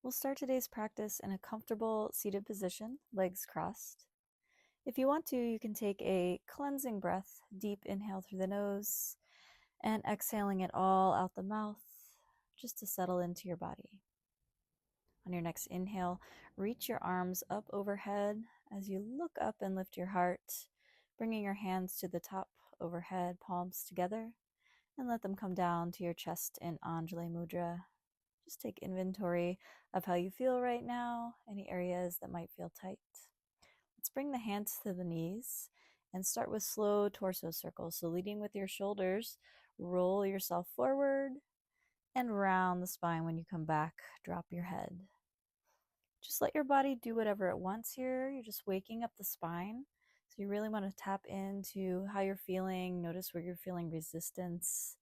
We'll start today's practice in a comfortable seated position, legs crossed. If you want to, you can take a cleansing breath, deep inhale through the nose, and exhaling it all out the mouth, just to settle into your body. On your next inhale, reach your arms up overhead as you look up and lift your heart, bringing your hands to the top overhead, palms together, and let them come down to your chest in Anjali Mudra. Just take inventory of how you feel right now, any areas that might feel tight. Let's bring the hands to the knees and start with slow torso circles. So leading with your shoulders, roll yourself forward and round the spine. When you come back, drop your head. Just let your body do whatever it wants here. You're just waking up the spine. So you really want to tap into how you're feeling. Notice where you're feeling resistance.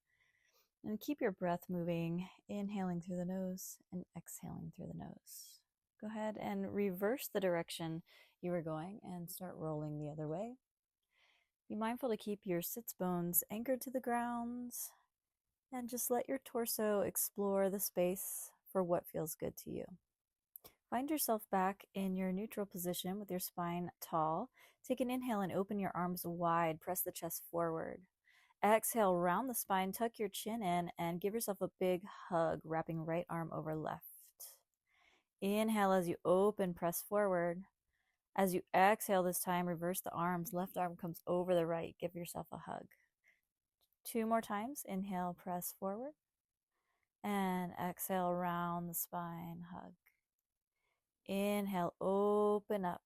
And keep your breath moving, inhaling through the nose and exhaling through the nose. Go ahead and reverse the direction you were going and start rolling the other way. Be mindful to keep your sits bones anchored to the ground and just let your torso explore the space for what feels good to you. Find yourself back in your neutral position with your spine tall. Take an inhale and open your arms wide. Press the chest forward. Exhale, round the spine, tuck your chin in, and give yourself a big hug, wrapping right arm over left. Inhale as you open, press forward. As you exhale this time, reverse the arms. Left arm comes over the right. Give yourself a hug. 2 more times. Inhale, press forward. And exhale, round the spine, hug. Inhale, open up.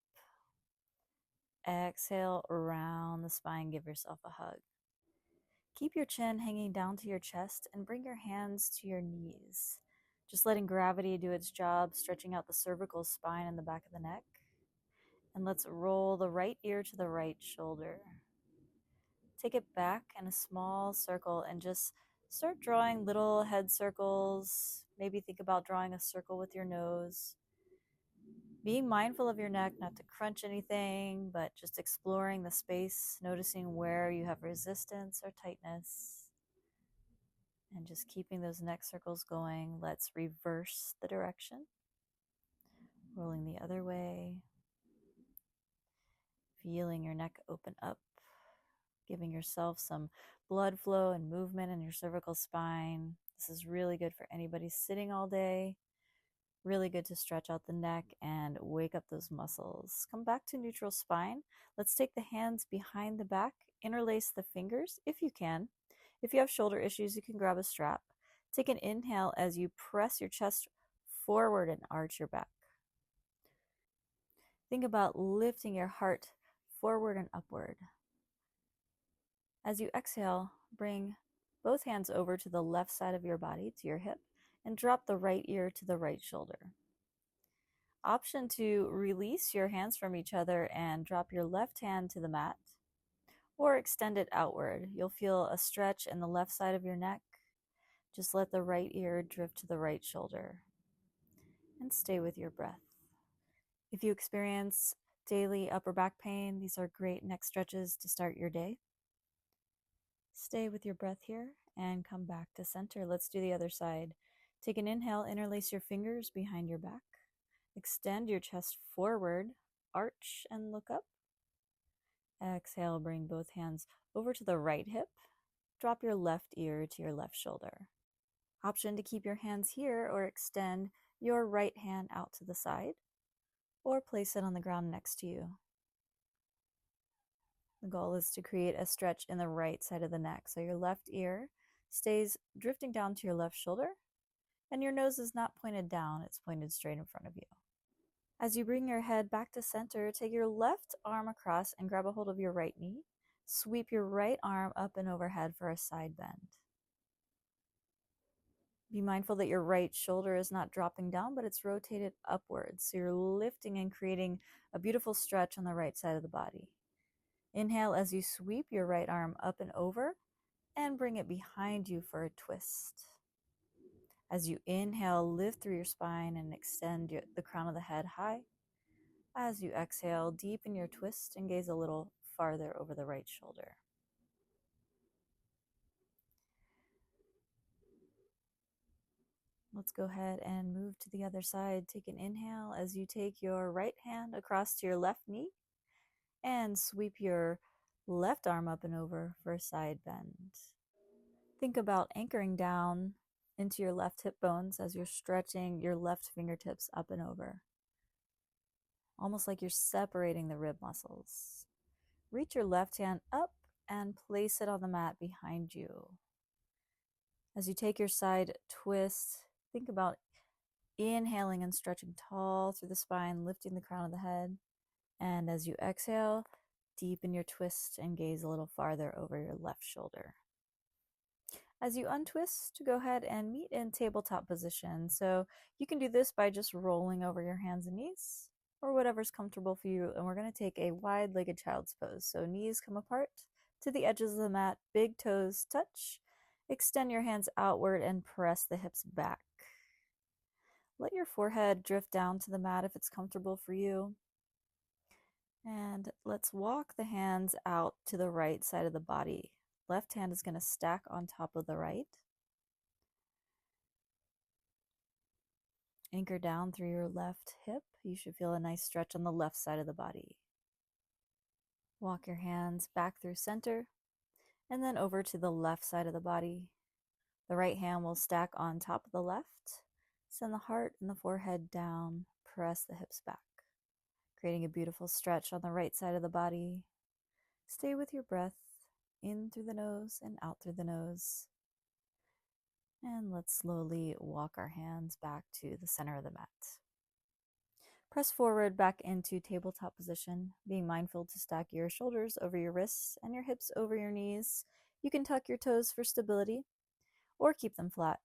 Exhale, round the spine, give yourself a hug. Keep your chin hanging down to your chest and bring your hands to your knees. Just letting gravity do its job, stretching out the cervical spine and the back of the neck. And let's roll the right ear to the right shoulder. Take it back in a small circle and just start drawing little head circles. Maybe think about drawing a circle with your nose. Being mindful of your neck, not to crunch anything, but just exploring the space, noticing where you have resistance or tightness. And just keeping those neck circles going. Let's reverse the direction. Rolling the other way. Feeling your neck open up. Giving yourself some blood flow and movement in your cervical spine. This is really good for anybody sitting all day. Really good to stretch out the neck and wake up those muscles. Come back to neutral spine. Let's take the hands behind the back. Interlace the fingers if you can. If you have shoulder issues, you can grab a strap. Take an inhale as you press your chest forward and arch your back. Think about lifting your heart forward and upward. As you exhale, bring both hands over to the left side of your body, to your hip, and drop the right ear to the right shoulder. Option to release your hands from each other and drop your left hand to the mat, or extend it outward. You'll feel a stretch in the left side of your neck. Just let the right ear drift to the right shoulder and stay with your breath. If you experience daily upper back pain, these are great neck stretches to start your day. Stay with your breath here and come back to center. Let's do the other side. Take an inhale, interlace your fingers behind your back. Extend your chest forward, arch and look up. Exhale, bring both hands over to the right hip. Drop your left ear to your left shoulder. Option to keep your hands here or extend your right hand out to the side or place it on the ground next to you. The goal is to create a stretch in the right side of the neck. So your left ear stays drifting down to your left shoulder and your nose is not pointed down, it's pointed straight in front of you. As you bring your head back to center, take your left arm across and grab a hold of your right knee. Sweep your right arm up and overhead for a side bend. Be mindful that your right shoulder is not dropping down, but it's rotated upwards. So you're lifting and creating a beautiful stretch on the right side of the body. Inhale as you sweep your right arm up and over and bring it behind you for a twist. As you inhale, lift through your spine and extend the crown of the head high. As you exhale, deepen your twist and gaze a little farther over the right shoulder. Let's go ahead and move to the other side. Take an inhale as you take your right hand across to your left knee and sweep your left arm up and over for a side bend. Think about anchoring down into your left hip bones as you're stretching your left fingertips up and over, almost like you're separating the rib muscles. Reach your left hand up and place it on the mat behind you. As you take your side twist, think about inhaling and stretching tall through the spine, lifting the crown of the head. And as you exhale, deepen your twist and gaze a little farther over your left shoulder. As you untwist, go ahead and meet in tabletop position. So you can do this by just rolling over your hands and knees or whatever's comfortable for you. And we're going to take a wide-legged child's pose. So knees come apart to the edges of the mat, big toes touch. Extend your hands outward and press the hips back. Let your forehead drift down to the mat if it's comfortable for you. And let's walk the hands out to the right side of the body. Left hand is going to stack on top of the right. Anchor down through your left hip. You should feel a nice stretch on the left side of the body. Walk your hands back through center and then over to the left side of the body. The right hand will stack on top of the left. Send the heart and the forehead down. Press the hips back, creating a beautiful stretch on the right side of the body. Stay with your breath in through the nose and out through the nose. And let's slowly walk our hands back to the center of the mat. Press forward back into tabletop position, being mindful to stack your shoulders over your wrists and your hips over your knees. You can tuck your toes for stability or keep them flat.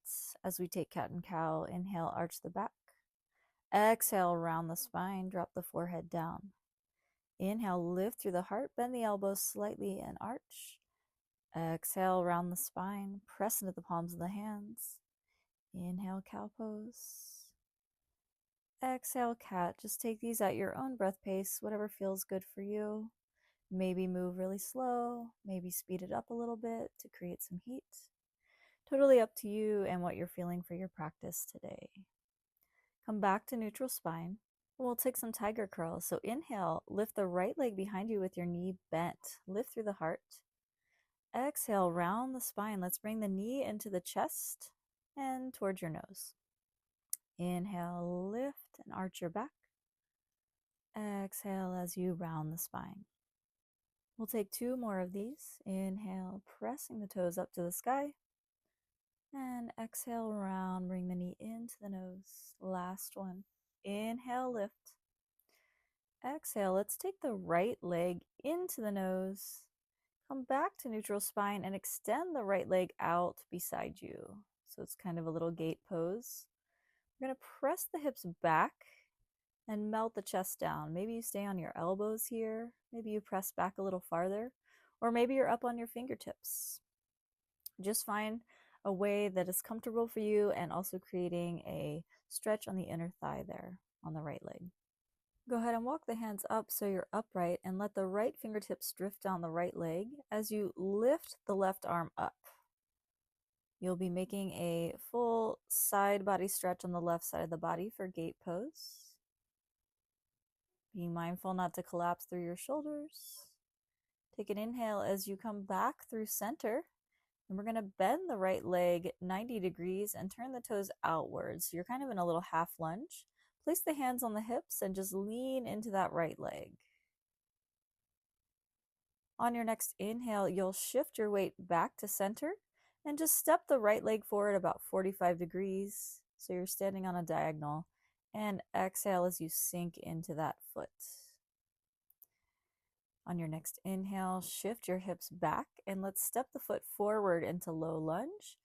As we take cat and cow, inhale, arch the back. Exhale, round the spine, drop the forehead down. Inhale, lift through the heart, bend the elbows slightly and arch. Exhale, round the spine, press into the palms of the hands. Inhale, cow pose. Exhale, cat. Just take these at your own breath pace, whatever feels good for you. Maybe move really slow, maybe speed it up a little bit to create some heat. Totally up to you and what you're feeling for your practice today. Come back to neutral spine. We'll take some tiger curls. So inhale, lift the right leg behind you with your knee bent. Lift through the heart. Exhale, round the spine. Let's bring the knee into the chest and towards your nose. Inhale, lift and arch your back. Exhale as you round the spine. We'll take 2 more of these. Inhale, pressing the toes up to the sky. And exhale, round, bring the knee into the nose. Last one. Inhale, lift. Exhale, let's take the right leg into the nose. Come back to neutral spine and extend the right leg out beside you. So it's kind of a little gate pose. We're going to press the hips back and melt the chest down. Maybe you stay on your elbows here. Maybe you press back a little farther. Or maybe you're up on your fingertips. Just find a way that is comfortable for you and also creating a stretch on the inner thigh there on the right leg. Go ahead and walk the hands up so you're upright and let the right fingertips drift down the right leg as you lift the left arm up. You'll be making a full side body stretch on the left side of the body for gate pose. Being mindful not to collapse through your shoulders. Take an inhale as you come back through center. And we're going to bend the right leg 90 degrees and turn the toes outwards. So you're kind of in a little half lunge. Place the hands on the hips and just lean into that right leg. On your next inhale, you'll shift your weight back to center and just step the right leg forward about 45 degrees. So you're standing on a diagonal. And exhale as you sink into that foot. On your next inhale, shift your hips back and let's step the foot forward into low lunge.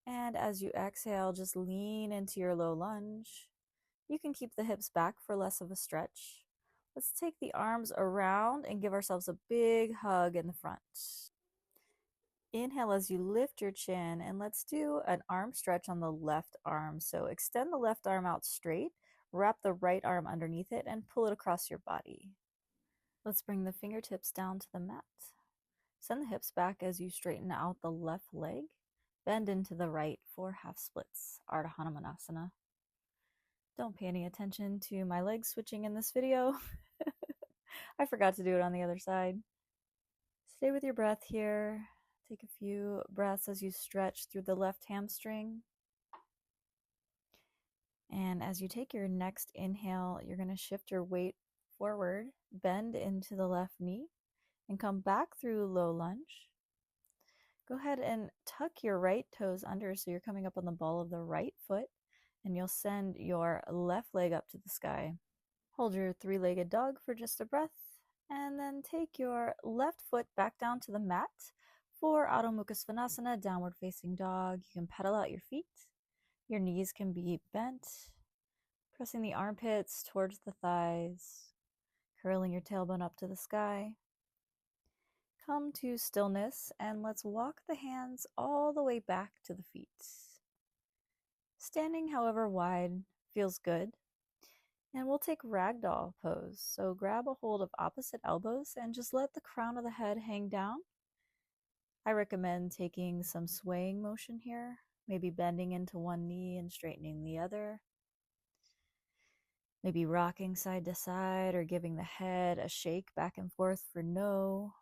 And as you exhale, just lean into your low lunge. You can keep the hips back for less of a stretch. Let's take the arms around and give ourselves a big hug in the front. Inhale as you lift your chin and let's do an arm stretch on the left arm. So extend the left arm out straight, wrap the right arm underneath it and pull it across your body. Let's bring the fingertips down to the mat. Send the hips back as you straighten out the left leg Bend into the right for half splits, Ardha Hanumanasana. Don't pay any attention to my legs switching in this video. I forgot to do it on the other side. Stay with your breath here. Take a few breaths as you stretch through the left hamstring. And as you take your next inhale, you're going to shift your weight forward, bend into the left knee, and come back through low lunge. Go ahead and tuck your right toes under so you're coming up on the ball of the right foot, and you'll send your left leg up to the sky. Hold your three-legged dog for just a breath, and then take your left foot back down to the mat for Adho Mukha Svanasana, downward facing dog. You can pedal out your feet. Your knees can be bent, pressing the armpits towards the thighs, curling your tailbone up to the sky. Come to stillness, and let's walk the hands all the way back to the feet. Standing however wide feels good. And we'll take ragdoll pose. So grab a hold of opposite elbows and just let the crown of the head hang down. I recommend taking some swaying motion here, maybe bending into one knee and straightening the other. Maybe rocking side to side or giving the head a shake back and forth for no,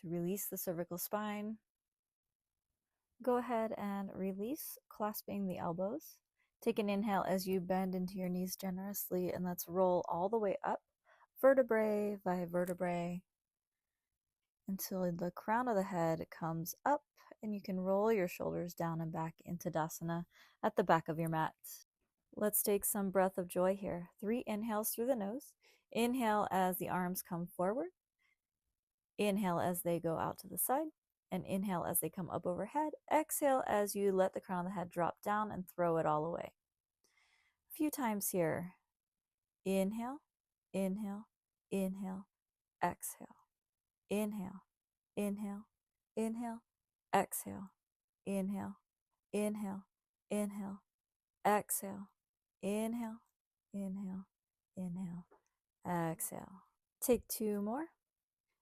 to release the cervical spine. Go ahead and release, clasping the elbows. Take an inhale as you bend into your knees generously, and let's roll all the way up, vertebrae by vertebrae, until the crown of the head comes up, and you can roll your shoulders down and back into Tadasana at the back of your mat. Let's take some breath of joy here. 3 inhales through the nose. Inhale as the arms come forward. Inhale as they go out to the side. And inhale as they come up overhead. Exhale as you let the crown of the head drop down and throw it all away. A few times here. Inhale, inhale, inhale, exhale. Inhale, inhale, inhale, exhale. Inhale, inhale, inhale, exhale. Inhale, inhale, inhale, exhale. Take 2 more.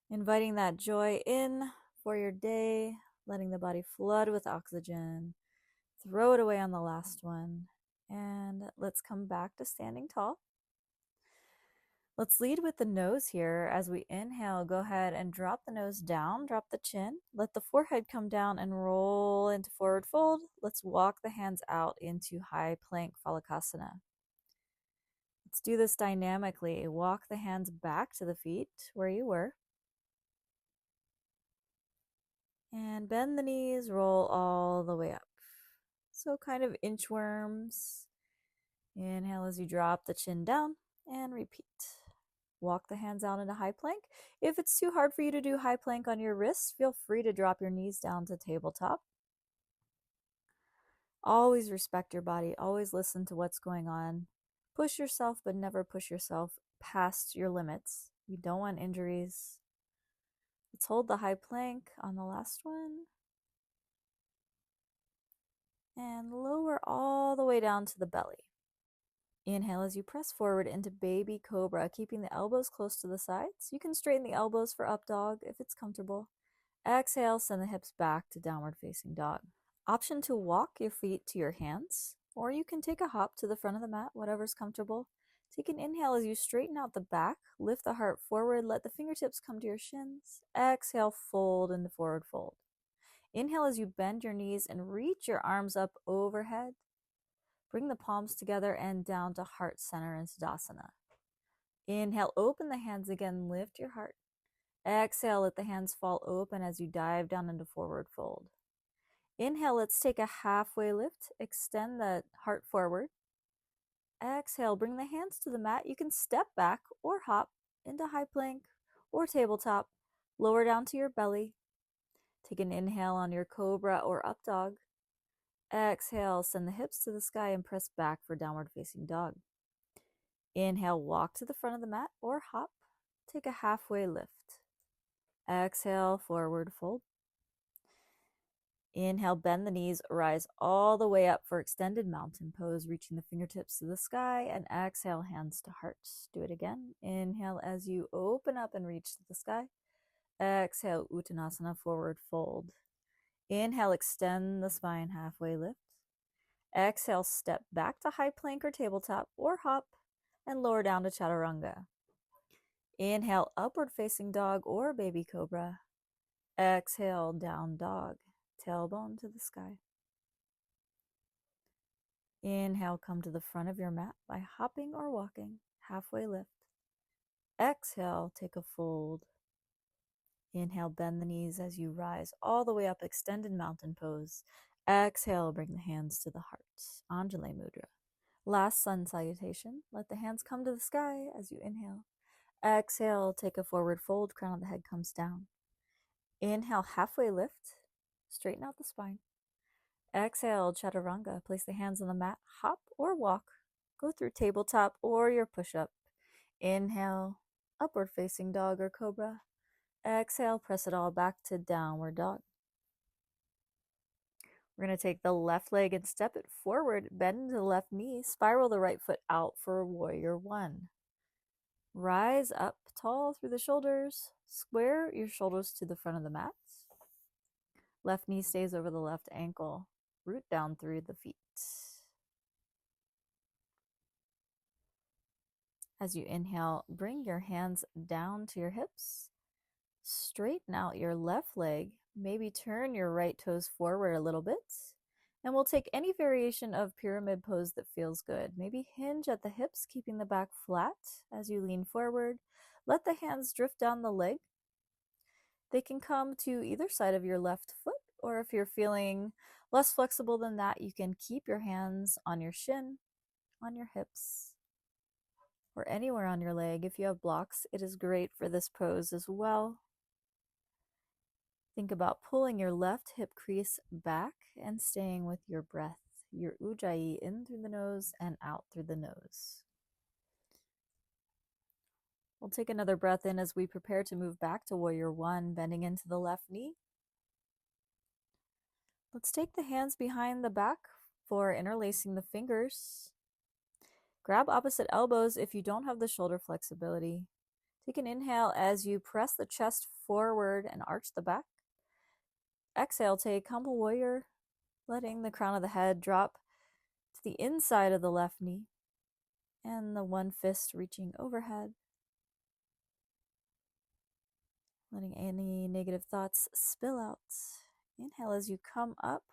Inviting that joy in for your day, letting the body flood with oxygen. Throw it away on the last one. And let's come back to standing tall. Let's lead with the nose here. As we inhale, go ahead and drop the nose down, drop the chin. Let the forehead come down and roll into forward fold. Let's walk the hands out into high plank Phalakasana. Let's do this dynamically. Walk the hands back to the feet where you were. And bend the knees, roll all the way up. So kind of inchworms. Inhale as you drop the chin down and repeat. Walk the hands out into high plank. If it's too hard for you to do high plank on your wrists, feel free to drop your knees down to tabletop. Always respect your body. Always listen to what's going on. Push yourself, but never push yourself past your limits. You don't want injuries. Let's hold the high plank on the last one. And lower all the way down to the belly. Inhale as you press forward into baby cobra, keeping the elbows close to the sides. You can straighten the elbows for up dog if it's comfortable. Exhale, send the hips back to downward facing dog. Option to walk your feet to your hands, or you can take a hop to the front of the mat, whatever's comfortable. Take an inhale as you straighten out the back, lift the heart forward, let the fingertips come to your shins. Exhale, fold into forward fold. Inhale as you bend your knees and reach your arms up overhead. Bring the palms together and down to heart center in Tadasana. Inhale, open the hands again, lift your heart. Exhale, let the hands fall open as you dive down into forward fold. Inhale, let's take a halfway lift. Extend the heart forward. Exhale, bring the hands to the mat. You can step back or hop into high plank or tabletop. Lower down to your belly. Take an inhale on your cobra or up dog. Exhale, send the hips to the sky and press back for downward facing dog. Inhale, walk to the front of the mat or hop. Take a halfway lift. Exhale, forward fold. Inhale, bend the knees, rise all the way up for extended mountain pose, reaching the fingertips to the sky, and exhale, hands to heart. Do it again. Inhale as you open up and reach to the sky. Exhale, Uttanasana, forward fold. Inhale, extend the spine, halfway lift. Exhale, step back to high plank or tabletop or hop and lower down to chaturanga. Inhale, upward facing dog or baby cobra. Exhale, down dog, tailbone to the sky. Inhale, come to the front of your mat by hopping or walking, halfway lift. Exhale, take a fold. Inhale, bend the knees as you rise all the way up, extended mountain pose. Exhale, bring the hands to the heart, Anjali Mudra. Last sun salutation. Let the hands come to the sky as you inhale. Exhale, take a forward fold, crown of the head comes down. Inhale, halfway lift, straighten out the spine. Exhale, chaturanga. Place the hands on the mat, hop or walk. Go through tabletop or your push-up. Inhale, upward facing dog or cobra. Exhale, press it all back to downward dog. We're going to take the left leg and step it forward, bend into the left knee, spiral the right foot out for warrior one. Rise up tall through the shoulders, square your shoulders to the front of the mat. Left knee stays over the left ankle, root down through the feet. As you inhale, bring your hands down to your hips. Straighten out your left leg, maybe turn your right toes forward a little bit. And we'll take any variation of pyramid pose that feels good. Maybe hinge at the hips, keeping the back flat as you lean forward. Let the hands drift down the leg. They can come to either side of your left foot, or if you're feeling less flexible than that, you can keep your hands on your shin, on your hips, or anywhere on your leg. If you have blocks, it is great for this pose as well. Think about pulling your left hip crease back and staying with your breath, your ujjayi in through the nose and out through the nose. We'll take another breath in as we prepare to move back to warrior one, bending into the left knee. Let's take the hands behind the back for interlacing the fingers. Grab opposite elbows if you don't have the shoulder flexibility. Take an inhale as you press the chest forward and arch the back. Exhale, take humble warrior, letting the crown of the head drop to the inside of the left knee and the one fist reaching overhead. Letting any negative thoughts spill out. Inhale as you come up.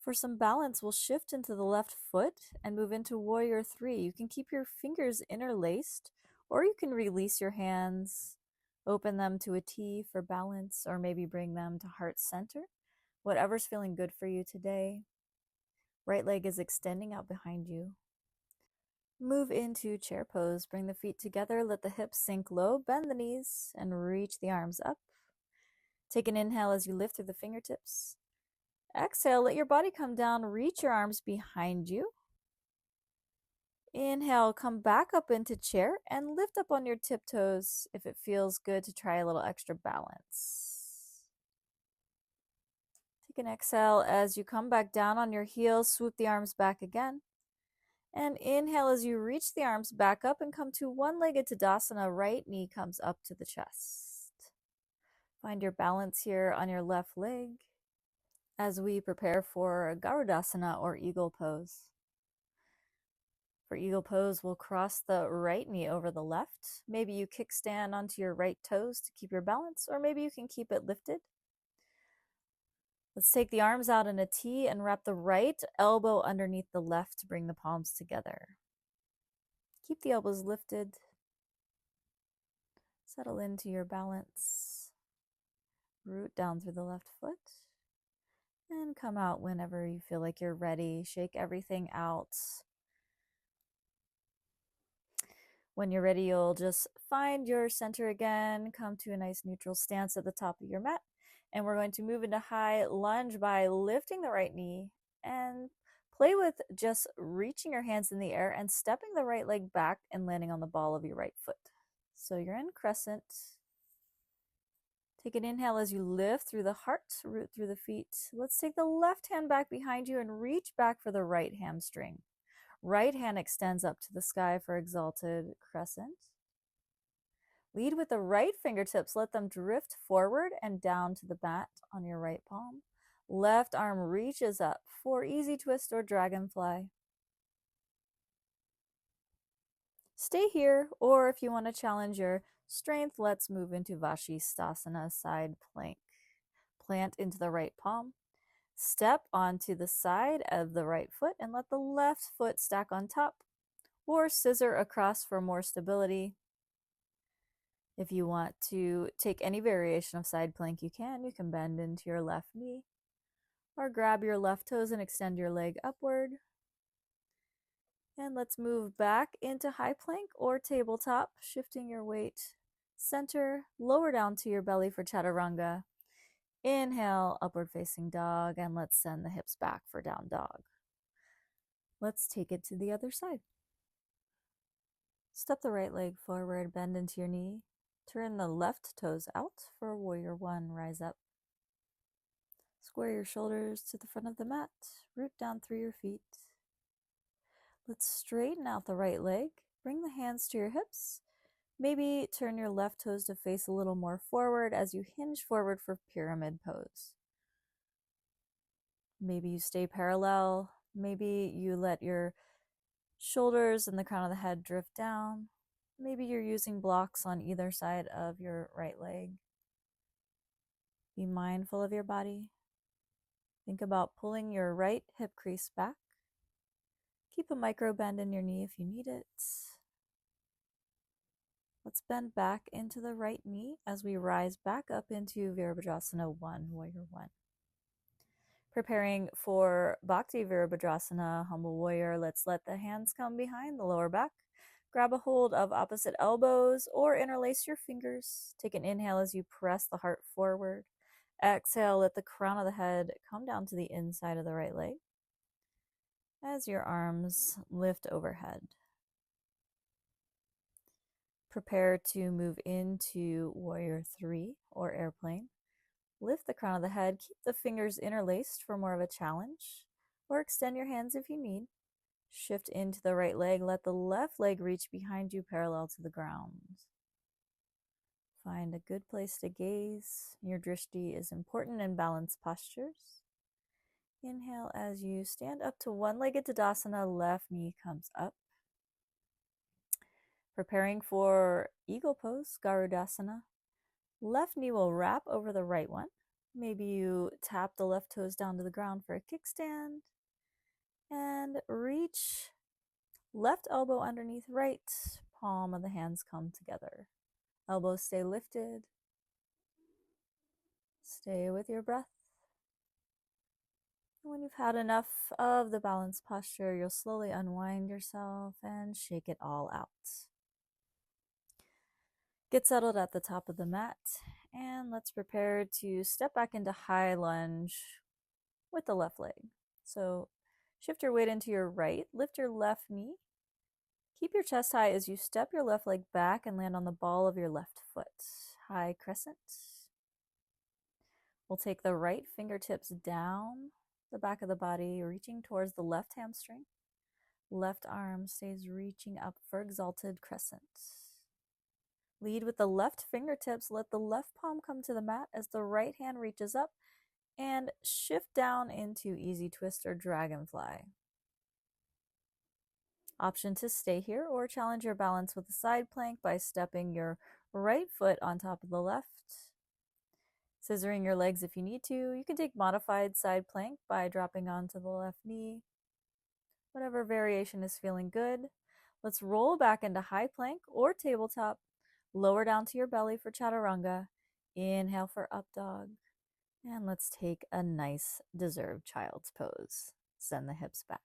For some balance, we'll shift into the left foot and move into warrior three. You can keep your fingers interlaced, or you can release your hands, open them to a T for balance, or maybe bring them to heart center. Whatever's feeling good for you today. Right leg is extending out behind you. Move into chair pose. Bring the feet together. Let the hips sink low. Bend the knees and reach the arms up. Take an inhale as you lift through the fingertips. Exhale, let your body come down. Reach your arms behind you. Inhale, come back up into chair and lift up on your tiptoes if it feels good to try a little extra balance. Take an exhale as you come back down on your heels. Swoop the arms back again. And inhale as you reach the arms back up and come to one-legged Tadasana. Right knee comes up to the chest. Find your balance here on your left leg as we prepare for Garudasana or eagle pose. For eagle pose, we'll cross the right knee over the left. Maybe you kickstand onto your right toes to keep your balance, or maybe you can keep it lifted. Let's take the arms out in a T and wrap the right elbow underneath the left to bring the palms together. Keep the elbows lifted. Settle into your balance. Root down through the left foot. And come out whenever you feel like you're ready. Shake everything out. When you're ready, you'll just find your center again. Come to a nice neutral stance at the top of your mat. And we're going to move into high lunge by lifting the right knee and play with just reaching your hands in the air and stepping the right leg back and landing on the ball of your right foot. So you're in crescent. Take an inhale as you lift through the heart, root through the feet. Let's take the left hand back behind you and reach back for the right hamstring. Right hand extends up to the sky for exalted crescent. Lead with the right fingertips. Let them drift forward and down to the mat on your right palm. Left arm reaches up for easy twist or dragonfly. Stay here, or if you want to challenge your strength, let's move into Vashisthasana, side plank. Plant into the right palm. Step onto the side of the right foot and let the left foot stack on top, or scissor across for more stability. If you want to take any variation of side plank, you can. You can bend into your left knee, or grab your left toes and extend your leg upward. And let's move back into high plank or tabletop, shifting your weight center, lower down to your belly for chaturanga. Inhale, upward facing dog, and let's send the hips back for down dog. Let's take it to the other side. Step the right leg forward, bend into your knee. Turn the left toes out for warrior one, rise up. Square your shoulders to the front of the mat, root down through your feet. Let's straighten out the right leg, bring the hands to your hips. Maybe turn your left toes to face a little more forward as you hinge forward for pyramid pose. Maybe you stay parallel. Maybe you let your shoulders and the crown of the head drift down. Maybe you're using blocks on either side of your right leg. Be mindful of your body. Think about pulling your right hip crease back. Keep a micro bend in your knee if you need it. Let's bend back into the right knee as we rise back up into Virabhadrasana 1, Warrior 1. Preparing for Bhakti Virabhadrasana, Humble Warrior, let's let the hands come behind the lower back. Grab a hold of opposite elbows or interlace your fingers. Take an inhale as you press the heart forward. Exhale, let the crown of the head come down to the inside of the right leg as your arms lift overhead. Prepare to move into Warrior 3 or airplane. Lift the crown of the head, keep the fingers interlaced for more of a challenge, or extend your hands if you need. Shift into the right leg, let the left leg reach behind you parallel to the ground. Find a good place to gaze. Your drishti is important in balanced postures. Inhale as you stand up to one-legged Tadasana, left knee comes up. Preparing for Eagle Pose, Garudasana. Left knee will wrap over the right one. Maybe you tap the left toes down to the ground for a kickstand. And reach left elbow underneath right, palm of the hands come together. Elbows stay lifted. Stay with your breath. When you've had enough of the balanced posture, you'll slowly unwind yourself and shake it all out. Get settled at the top of the mat, and let's prepare to step back into high lunge with the left leg. So shift your weight into your right, lift your left knee. Keep your chest high as you step your left leg back and land on the ball of your left foot. High crescent. We'll take the right fingertips down the back of the body, reaching towards the left hamstring. Left arm stays reaching up for exalted crescent. Lead with the left fingertips. Let the left palm come to the mat as the right hand reaches up and shift down into easy twist or dragonfly. Option to stay here or challenge your balance with a side plank by stepping your right foot on top of the left. Scissoring your legs if you need to. You can take modified side plank by dropping onto the left knee. Whatever variation is feeling good. Let's roll back into high plank or tabletop. Lower down to your belly for chaturanga. Inhale for up dog. And let's take a nice deserved child's pose. Send the hips back.